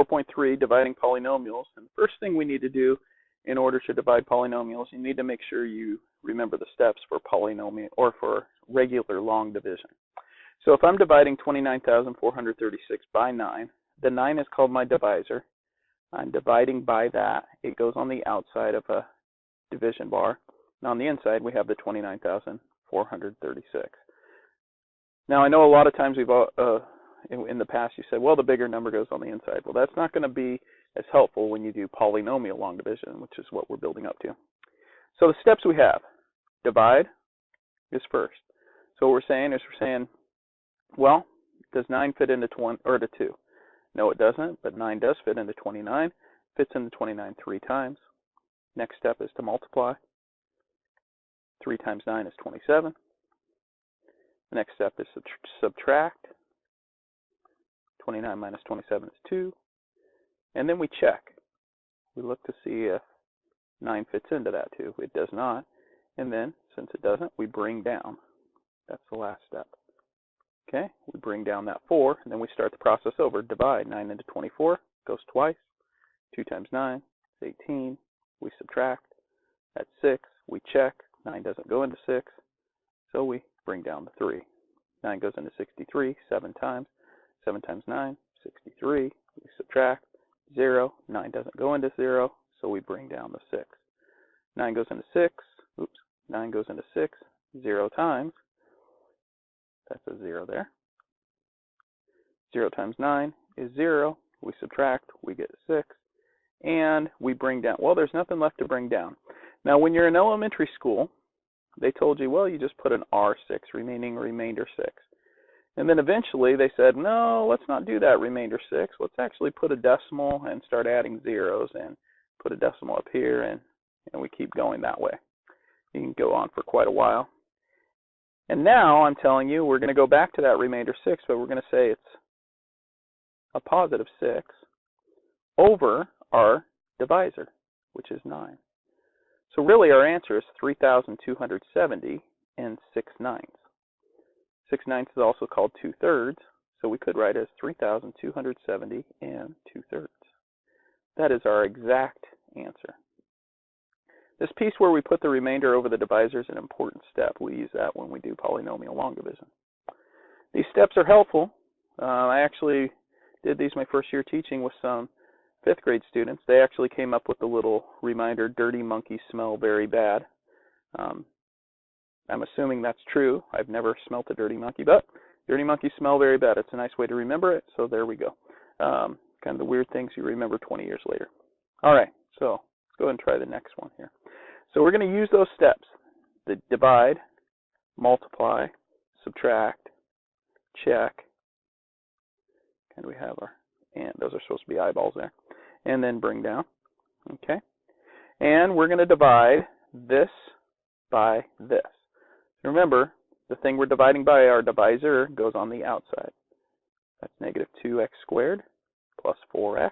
4.3, dividing polynomials. And the first thing we need to do in order to divide polynomials, you need to make sure you remember the steps for polynomial or for regular long division. So if I'm dividing 29,436 by 9, the 9 is called my divisor. I'm dividing by that. It goes on the outside of a division bar. And on the inside, we have the 29,436. Now, I know a lot of times we've in the past you said, well, the bigger number goes on the inside. Well, that's not going to be as helpful when you do polynomial long division, which is what we're building up to. So the steps we have, divide is first. So what we're saying is well, does 9 fit into 2? No, it doesn't, but 9 does fit into 29. Fits into 29 3 times. Next step is to multiply. 3 times 9 is 27. The next step is to subtract. 29 minus 27 is 2. And then we check. We look to see if 9 fits into that 2. It does not. And then, since it doesn't, we bring down. That's the last step. Okay, we bring down that 4, and then we start the process over. Divide 9 into 24, goes twice. 2 times 9 is 18. We subtract. That's 6. We check. 9 doesn't go into 6, so we bring down the 3. 9 goes into 63 7 times. 7 times 9, 63. We subtract. 0. 9 doesn't go into 0, so we bring down the 6. 9 goes into 6. 9 goes into 6 0 times. That's a 0 there. 0 times 9 is 0. We subtract. We get 6. And we bring down. Well, there's nothing left to bring down. Now, when you're in elementary school, they told you, well, you just put an R6, remainder 6. And then eventually they said, no, let's not do that, remainder 6. Let's actually put a decimal and start adding zeros and put a decimal up here, and we keep going that way. You can go on for quite a while. And now I'm telling you, we're going to go back to that remainder 6, but we're going to say it's a positive 6 over our divisor, which is 9. So really our answer is 3,270 and 6/9. 6/9 is also called 2/3, so we could write it as 3,270 and 2/3. That is our exact answer. This piece where we put the remainder over the divisor is an important step. We use that when we do polynomial long division. These steps are helpful. I actually did these my first year teaching with some 5th grade students. They actually came up with the little reminder, dirty monkeys smell very bad. I'm assuming that's true. I've never smelt a dirty monkey, but dirty monkeys smell very bad. It's a nice way to remember it, so there we go. Kind of the weird things you remember 20 years later. All right, so let's go ahead and try the next one here. So we're going to use those steps, the divide, multiply, subtract, check, and we have our, and those are supposed to be eyeballs there, and then bring down, okay? And we're going to divide this by this. Remember, the thing we're dividing by, our divisor, goes on the outside. That's negative 2x squared plus 4x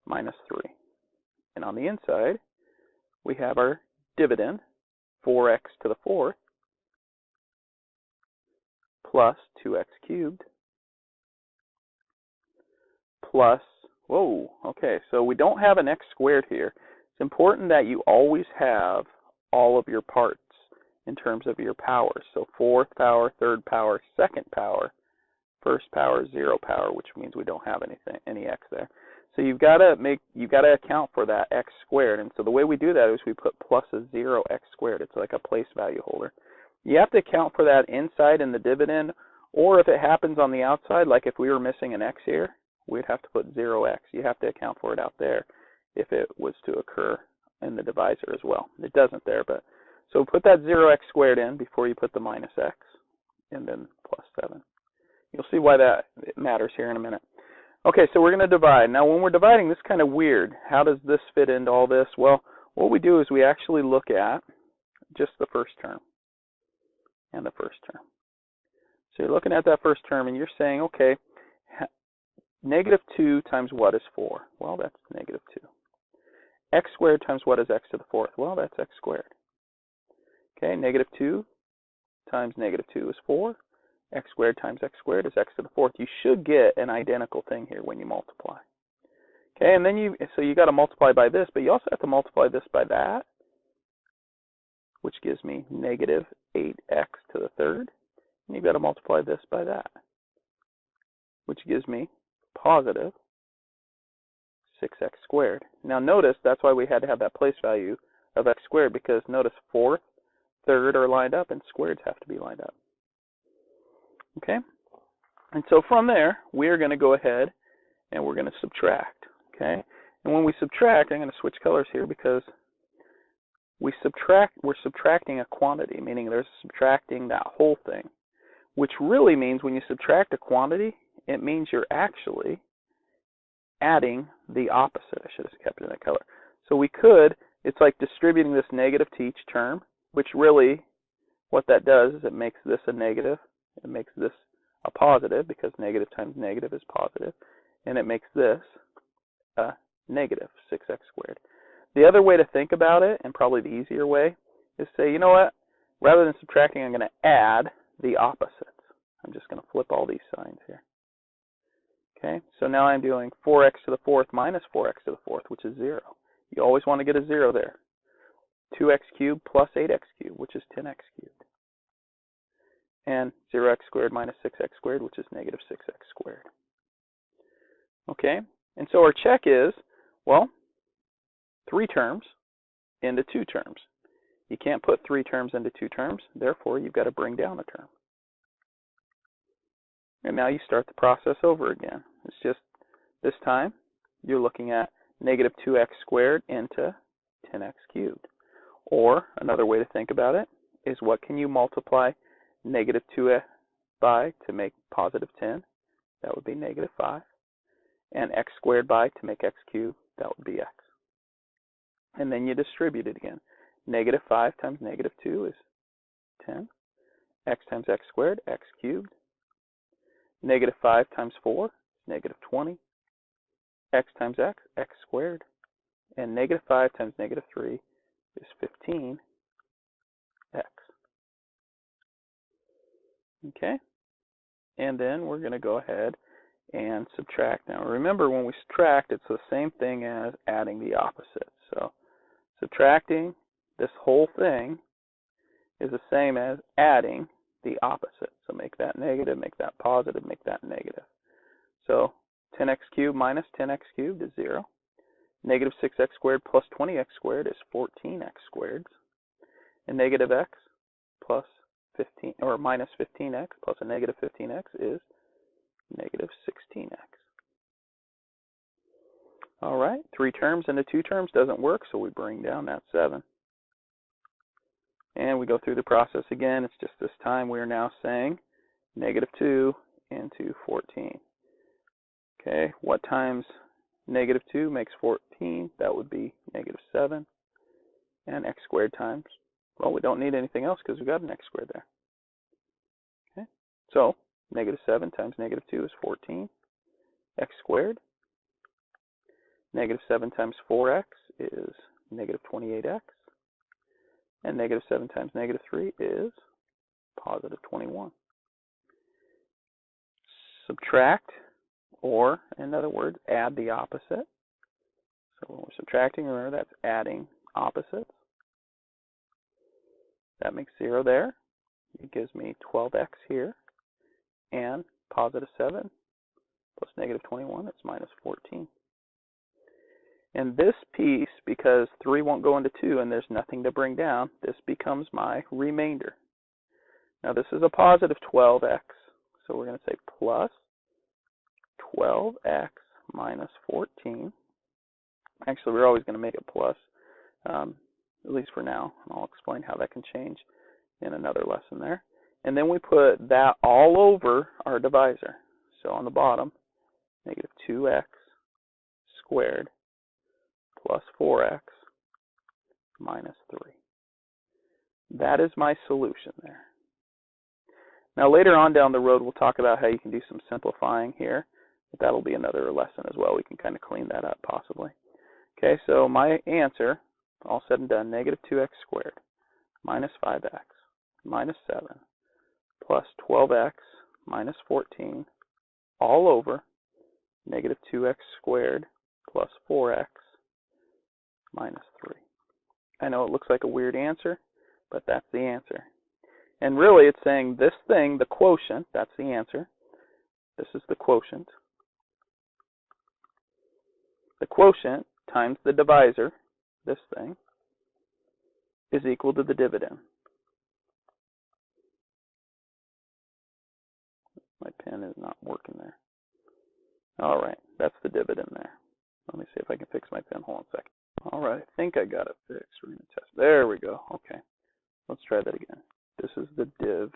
minus 3. And on the inside, we have our dividend, 4x to the 4th, plus 2x cubed, plus, whoa, okay, so we don't have an x squared here. It's important that you always have all of your parts in terms of your powers. So 4th power, 3rd power, 2nd power, 1st power, 0 power, which means we don't have any x there. So you've got to account for that x squared. And so the way we do that is we put plus a 0x squared. It's like a place value holder. You have to account for that inside in the dividend, or if it happens on the outside, like if we were missing an x here, we'd have to put 0x. You have to account for it out there if it was to occur in the divisor as well. It doesn't there, but so put that 0x squared in before you put the minus x, and then plus 7. You'll see why that matters here in a minute. Okay, so we're going to divide. Now, when we're dividing, this is kind of weird. How does this fit into all this? Well, what we do is we actually look at just the first term and the first term. So you're looking at that first term, and you're saying, okay, negative 2 times what is 4? Well, that's negative 2. X squared times what is x to the 4th? Well, that's x squared. Okay, negative 2 times negative 2 is 4. X squared times x squared is x to the 4th. You should get an identical thing here when you multiply. Okay, and then so you got to multiply by this, but you also have to multiply this by that, which gives me negative 8x to the third. And you've got to multiply this by that, which gives me positive 6x squared. Now notice that's why we had to have that place value of x squared, because notice fourth, third are lined up and squareds have to be lined up. Okay? And so from there, we're going to go ahead and we're going to subtract. Okay? And when we subtract, I'm going to switch colors here because we're subtracting a quantity, meaning there's subtracting that whole thing, which really means when you subtract a quantity, it means you're actually adding the opposite. I should have kept it in that color. So we could, it's like distributing this negative to each term, which really what that does is it makes this a negative. It makes this a positive because negative times negative is positive. And it makes this a negative 6x squared. The other way to think about it, and probably the easier way, is say, you know what? Rather than subtracting, I'm going to add the opposites. I'm just going to flip all these signs here. Okay, so now I'm doing 4x to the fourth minus 4x to the fourth, which is 0. You always want to get a 0 there. 2x cubed plus 8x cubed, which is 10x cubed. And 0x squared minus 6x squared, which is negative 6x squared. Okay, and so our check is, well, 3 terms into 2 terms. You can't put 3 terms into 2 terms, therefore you've got to bring down a term. And now you start the process over again. It's just, this time, you're looking at negative 2x squared into 10x cubed. Or, another way to think about it, is what can you multiply negative 2 by to make positive 10? That would be negative 5. And x squared by to make x cubed, that would be x. And then you distribute it again. Negative 5 times negative 2 is 10. X times x squared, x cubed. Negative 5 times 4 is negative 20. X times x, x squared. And negative 5 times negative 3 is 15x. Okay? And then we're going to go ahead and subtract. Now remember, when we subtract, it's the same thing as adding the opposite. So subtracting this whole thing is the same as adding the opposite. So make that negative, make that positive, make that negative. So 10x cubed minus 10x cubed is 0. Negative 6x squared plus 20x squared is 14x squared. And negative x plus 15, or minus 15x plus a negative 15x is negative 16x. All right, 3 terms into 2 terms doesn't work, so we bring down that 7. And we go through the process again. It's just this time we are now saying negative 2 into 14. Okay, what times negative 2 makes 14? That would be negative 7. And x squared times, well, we don't need anything else because we've got an x squared there. Okay, so negative 7 times negative 2 is 14. X squared. Negative 7 times 4x is negative 28x. And negative 7 times negative 3 is positive 21. Subtract, or in other words, add the opposite. So when we're subtracting, remember that's adding opposites. That makes 0 there. It gives me 12x here. And positive 7 plus negative 21, that's minus 14. And this piece, because 3 won't go into 2 and there's nothing to bring down, this becomes my remainder. Now this is a positive 12x, so we're going to say plus 12x minus 14. Actually, we're always going to make it plus, at least for now. And I'll explain how that can change in another lesson there. And then we put that all over our divisor. So on the bottom, negative 2x squared plus 4x minus 3. That is my solution there. Now later on down the road, we'll talk about how you can do some simplifying here. But that'll be another lesson as well. We can kind of clean that up possibly. Okay, so my answer, all said and done, negative 2x squared minus 5x minus 7 plus 12x minus 14 all over negative 2x squared plus 4x minus 3. I know it looks like a weird answer, but that's the answer. And really it's saying this thing, the quotient, that's the answer. This is the quotient. The quotient times the divisor, this thing, is equal to the dividend. My pen is not working there. All right, that's the dividend there. Let me see if I can fix my pen. Hold on a second. All right, I think I got it fixed. We're going to test. There we go. Okay, let's try that again. This is the dividend.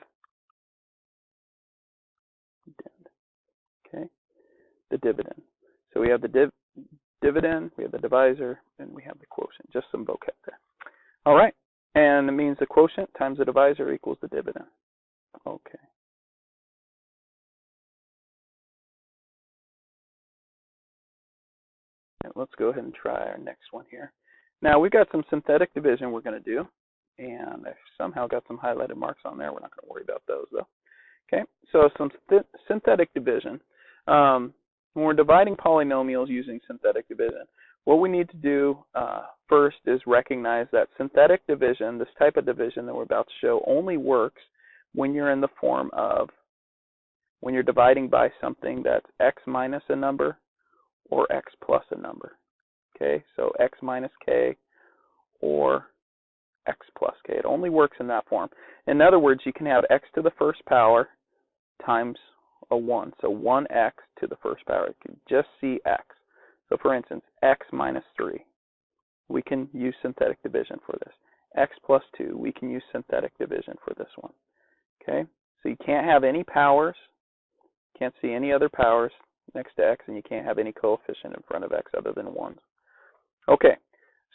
Okay, the dividend. So we have the dividend, we have the divisor, and we have the quotient. Just some vocab there. All right, and it means the quotient times the divisor equals the dividend. Okay. And let's go ahead and try our next one here. Now we've got some synthetic division we're going to do, and I've somehow got some highlighted marks on there. We're not going to worry about those though. Okay, so some synthetic division. When we're dividing polynomials using synthetic division, what we need to do first is recognize that synthetic division, this type of division that we're about to show, only works when you're in the form of, when you're dividing by something that's x minus a number or x plus a number. Okay, so x minus k or x plus k. It only works in that form. In other words, you can have x to the first power times a 1. So 1x to the first power. You can just see x. So for instance, x minus 3. We can use synthetic division for this. X plus 2. We can use synthetic division for this one. Okay? So you can't have any powers. Can't see any other powers next to x, and you can't have any coefficient in front of x other than 1s. Okay.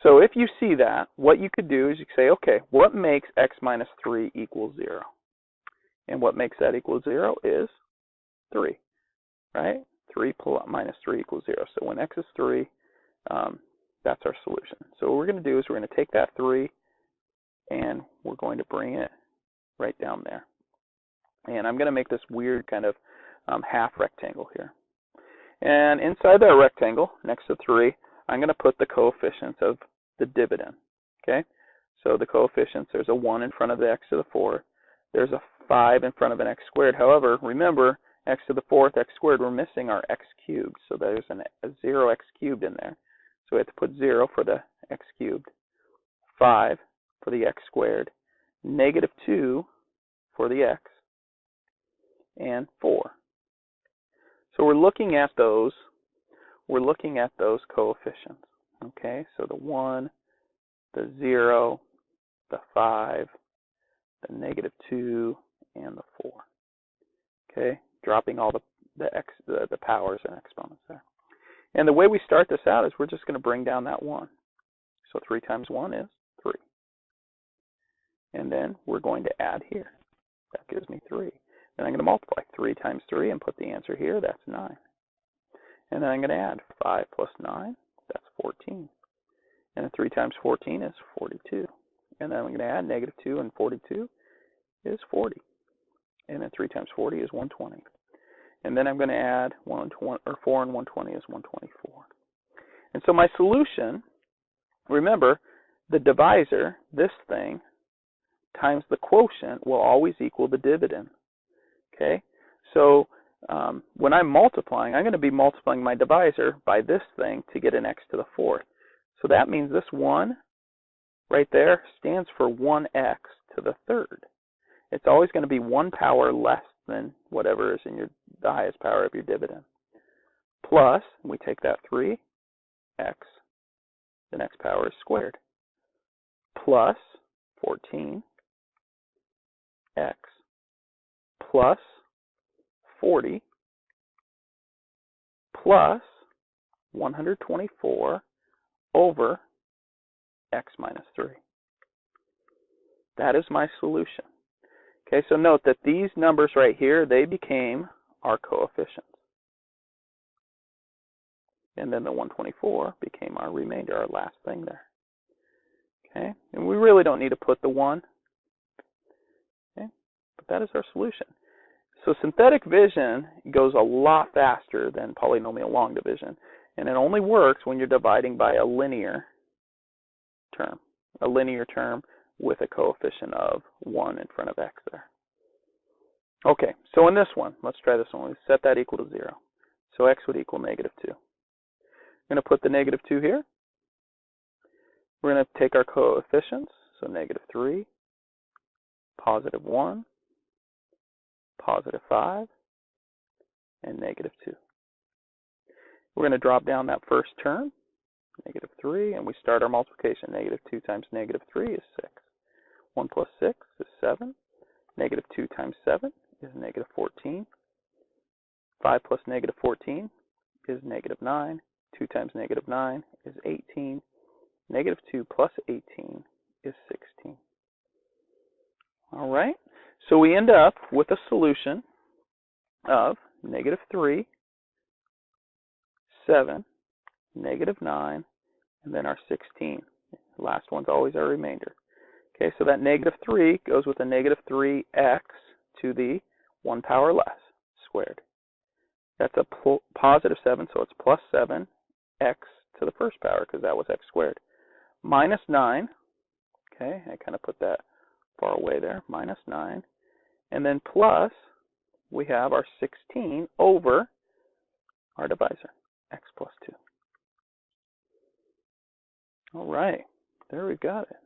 So if you see that, what you could do is you could say, okay, what makes x minus 3 equal 0? And what makes that equal 0 is 3, right? 3 minus 3 equals 0. So when x is 3, that's our solution. So what we're going to do is we're going to take that 3 and we're going to bring it right down there. And I'm going to make this weird kind of half rectangle here. And inside that rectangle, next to 3, I'm going to put the coefficients of the dividend. Okay? So the coefficients, there's a 1 in front of the x to the 4. There's a 5 in front of an x squared. However, remember, x to the 4th, x squared, we're missing our x cubed. So there's a 0x cubed in there. So we have to put 0 for the x cubed, 5 for the x squared, negative 2 for the x, and 4. So we're looking at those coefficients. Okay, so the 1, the 0, the 5, the negative 2, and the 4. Okay, dropping all the powers and exponents there. And the way we start this out is we're just going to bring down that 1. So 3 times 1 is 3. And then we're going to add here. That gives me 3. Then I'm going to multiply 3 times 3 and put the answer here. That's 9. And then I'm going to add 5 plus 9. That's 14. And then 3 times 14 is 42. And then I'm going to add negative 2 and 42 is 40. And then 3 times 40 is 120. And then I'm going to add 4 and 120 is 124. And so my solution, remember, the divisor, this thing, times the quotient will always equal the dividend. Okay? So when I'm multiplying, I'm going to be multiplying my divisor by this thing to get an x to the 4th. So that means this 1 right there stands for 1x to the 3rd. It's always going to be 1 power less than whatever is in the highest power of your dividend. Plus, we take that 3x, the next power is squared, plus 14x, plus 40, plus 124 over x minus 3. That is my solution. Okay, so note that these numbers right here, they became our coefficients. And then the 124 became our remainder, our last thing there. Okay, and we really don't need to put the 1. Okay, but that is our solution. So synthetic division goes a lot faster than polynomial long division. And it only works when you're dividing by a linear term with a coefficient of 1 in front of x there. Okay, so in this one, let's try this one. We set that equal to 0. So x would equal -2. I'm going to put the -2 here. We're going to take our coefficients, so -3, +1, +5, and -2. We're going to drop down that first term, -3, and we start our multiplication. -2 times -3 is 6. 1 plus 6 is 7. -2 times 7 is -14. 5 plus -14 is -9. 2 times -9 is 18. -2 plus 18 is 16. All right, so we end up with a solution of -3, 7, -9, and then our 16. The last one's always our remainder. Okay, so that -3 goes with a -3x to the 1 power less squared. That's a +7, so it's +7x to the first power because that was x squared. -9, okay, I kind of put that far away there, -9. And then plus, we have our 16 over our divisor, x plus 2. All right, there we got it.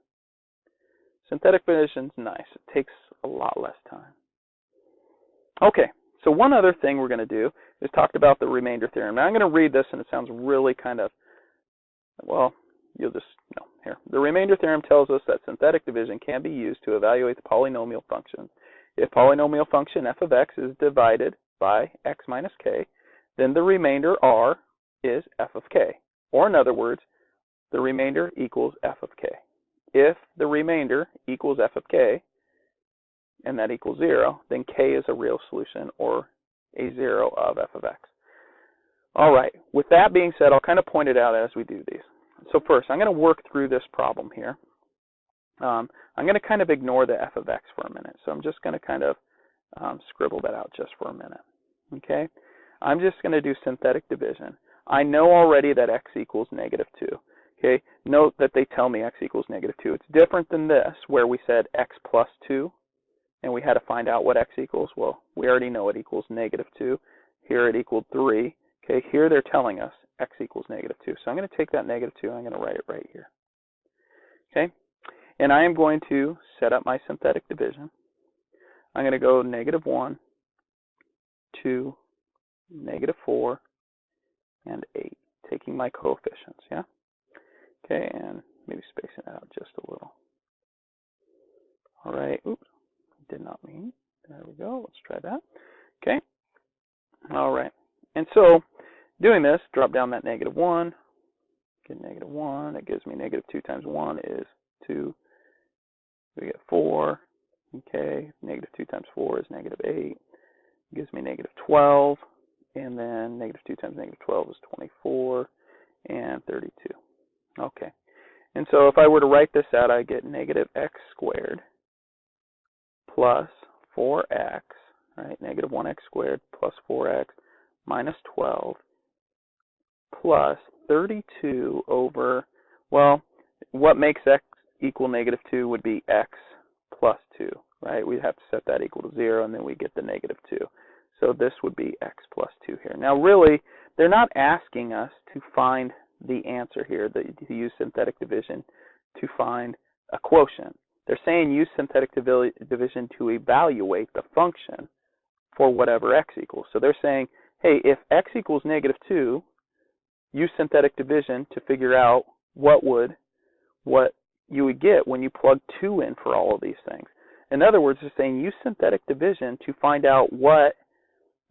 Synthetic division's nice. It takes a lot less time. Okay, so one other thing we're going to do is talk about the remainder theorem. Now I'm going to read this, and it sounds really kind of, well, you'll just know here. The remainder theorem tells us that synthetic division can be used to evaluate the polynomial functions. If polynomial function f of x is divided by x minus k, then the remainder r is f of k. Or in other words, the remainder equals f of k. If the remainder equals f of k, and that equals 0, then k is a real solution or a 0 of f of x. All right, with that being said, I'll kind of point it out as we do these. So first, I'm going to work through this problem here. I'm going to kind of ignore the f of x for a minute. So I'm just going to kind of scribble that out just for a minute. Okay, I'm just going to do synthetic division. I know already that x equals -2. Okay, note that they tell me x equals -2. It's different than this, where we said x plus 2, and we had to find out what x equals. Well, we already know it equals -2. Here it equaled 3. Okay, here they're telling us x equals -2. So I'm going to take that -2 and I'm going to write it right here. Okay, and I am going to set up my synthetic division. I'm going to go -1, 2, -4, and 8, taking my coefficients, yeah? Okay, and maybe spacing it out just a little. All right, oops, did not mean. There we go, let's try that. Okay, all right, and so doing this, drop down that -1, get -1, it gives me -2 times 1 is 2. We get 4, okay, -2 times 4 is -8, gives me -12, and then -2 times -12 is 24, and 32. Okay, and so if I were to write this out, I get -x squared plus 4x, right, -1x squared plus 4x minus 12 plus 32 over, well, what makes x equal -2 would be x plus 2, right? We'd have to set that equal to 0, and then we get the -2. So this would be x plus 2 here. Now really, they're not asking us to find the answer here, to use synthetic division to find a quotient. They're saying use synthetic division to evaluate the function for whatever x equals. So they're saying, hey, if x equals -2, use synthetic division to figure out what you would get when you plug 2 in for all of these things. In other words, they're saying use synthetic division to find out what,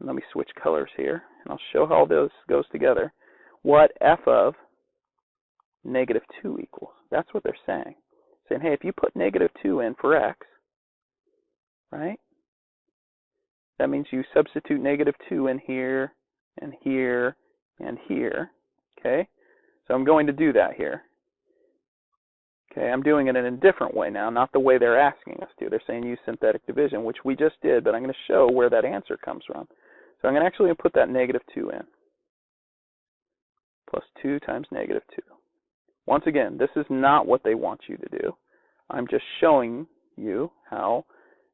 let me switch colors here, and I'll show how this goes together, what f of -2 equals. That's what they're saying. Saying, hey, if you put -2 in for x, right, that means you substitute -2 in here, and here, and here, okay? So I'm going to do that here. Okay, I'm doing it in a different way now, not the way they're asking us to. They're saying use synthetic division, which we just did, but I'm going to show where that answer comes from. So I'm going to actually put that -2 in. plus 2 times negative 2. Once again, this is not what they want you to do. I'm just showing you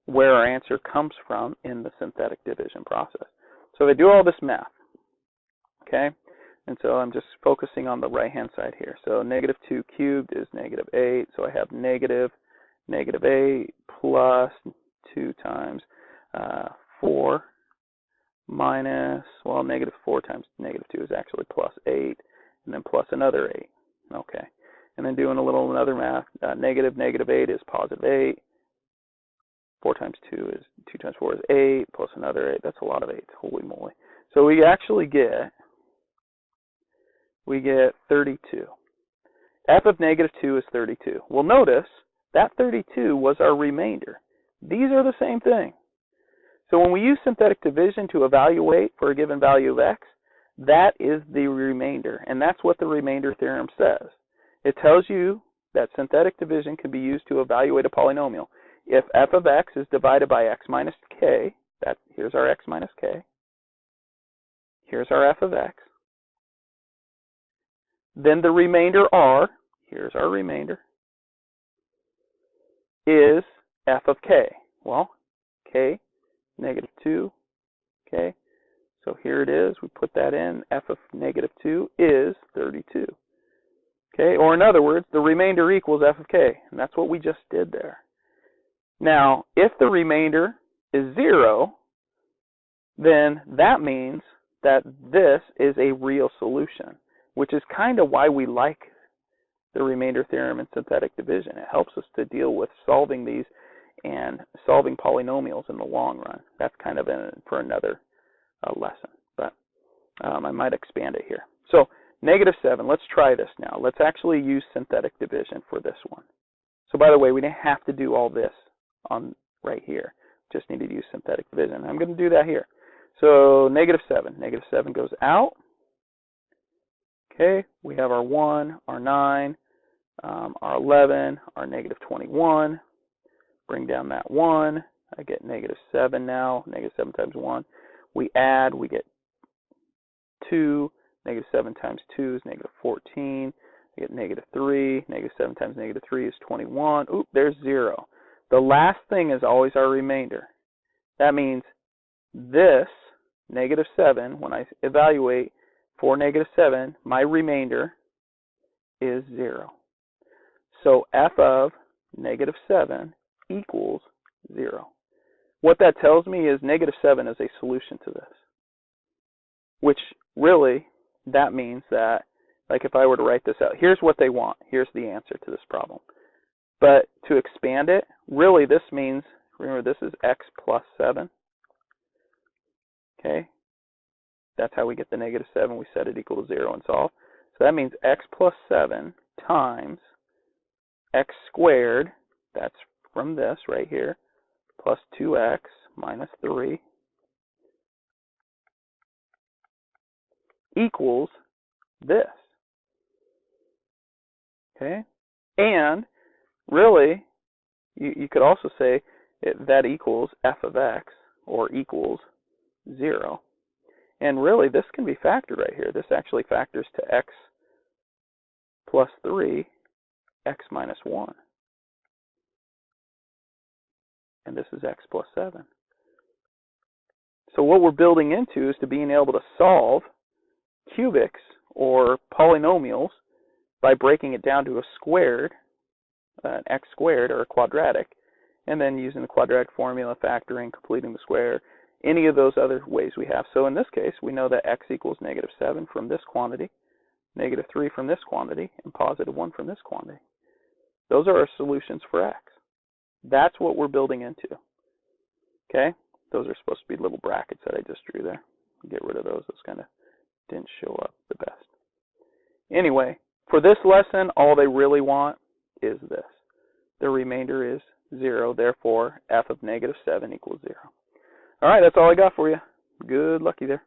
where our answer comes from in the synthetic division process. So if I do all this math, okay, and so I'm just focusing on the right-hand side here. So negative 2 cubed is negative 8. So I have negative 8 plus 2 times 4 minus, well, negative 4 times negative 2 is actually plus 8, and then plus another 8. Okay. And then doing another math, negative 8 is positive 8. 4 times 2 is 2 times 4 is 8, plus another 8. That's a lot of 8s. Holy moly. So we actually get 32. F of negative 2 is 32. Well, notice that 32 was our remainder. These are the same thing. So when we use synthetic division to evaluate for a given value of x, that is the remainder. And that's what the remainder theorem says. It tells you that synthetic division can be used to evaluate a polynomial. If f of x is divided by x minus k, here's our x minus k, here's our f of x, then the remainder r, here's our remainder, is f of k. Well, k, negative 2, okay, so here it is. We put that in. F of negative 2 is 32. Okay, or in other words, the remainder equals f of k, and that's what we just did there. Now, if the remainder is 0, then that means that this is a real solution, which is kind of why we like the remainder theorem in synthetic division. It helps us to deal with solving these and solving polynomials in the long run. That's kind of for another lesson, but I might expand it here. So negative 7, let's try this now. Let's actually use synthetic division for this one. So by the way, we didn't have to do all this on right here. Just need to use synthetic division. I'm going to do that here. So negative 7. Negative 7 goes out. Okay, we have our 1, our 9, our 11, our negative 21. Bring down that 1. I get negative 7 now. Negative 7 times 1. We add, we get 2. Negative 7 times 2 is negative 14. I get negative 3. Negative 7 times negative 3 is 21. Oop, there's 0. The last thing is always our remainder. That means this, negative 7, when I evaluate for negative 7, my remainder is 0. So f of negative 7 equals 0. What that tells me is negative 7 is a solution to this, which really, that means that, like if I were to write this out, here's what they want. Here's the answer to this problem. But to expand it, really this means, remember this is x plus 7. Okay? That's how we get the negative 7. We set it equal to 0 and solve. So that means x plus 7 times x squared, that's from this right here, plus 2x minus 3 equals this. Okay? And really, you could also say that equals f of x, or equals 0. And really, this can be factored right here. This actually factors to x plus 3, x minus 1. And this is x plus 7. So what we're building into is to being able to solve cubics or polynomials by breaking it down to a squared, an x squared or a quadratic, and then using the quadratic formula, factoring, completing the square, any of those other ways we have. So in this case, we know that x equals negative 7 from this quantity, negative 3 from this quantity, and positive 1 from this quantity. Those are our solutions for x. That's what we're building into. Okay? Those are supposed to be little brackets that I just drew there. Get rid of those. Those kind of didn't show up the best. Anyway, for this lesson, all they really want is this. The remainder is 0. Therefore, f of negative 7 equals 0. All right, that's all I got for you. Good lucky there.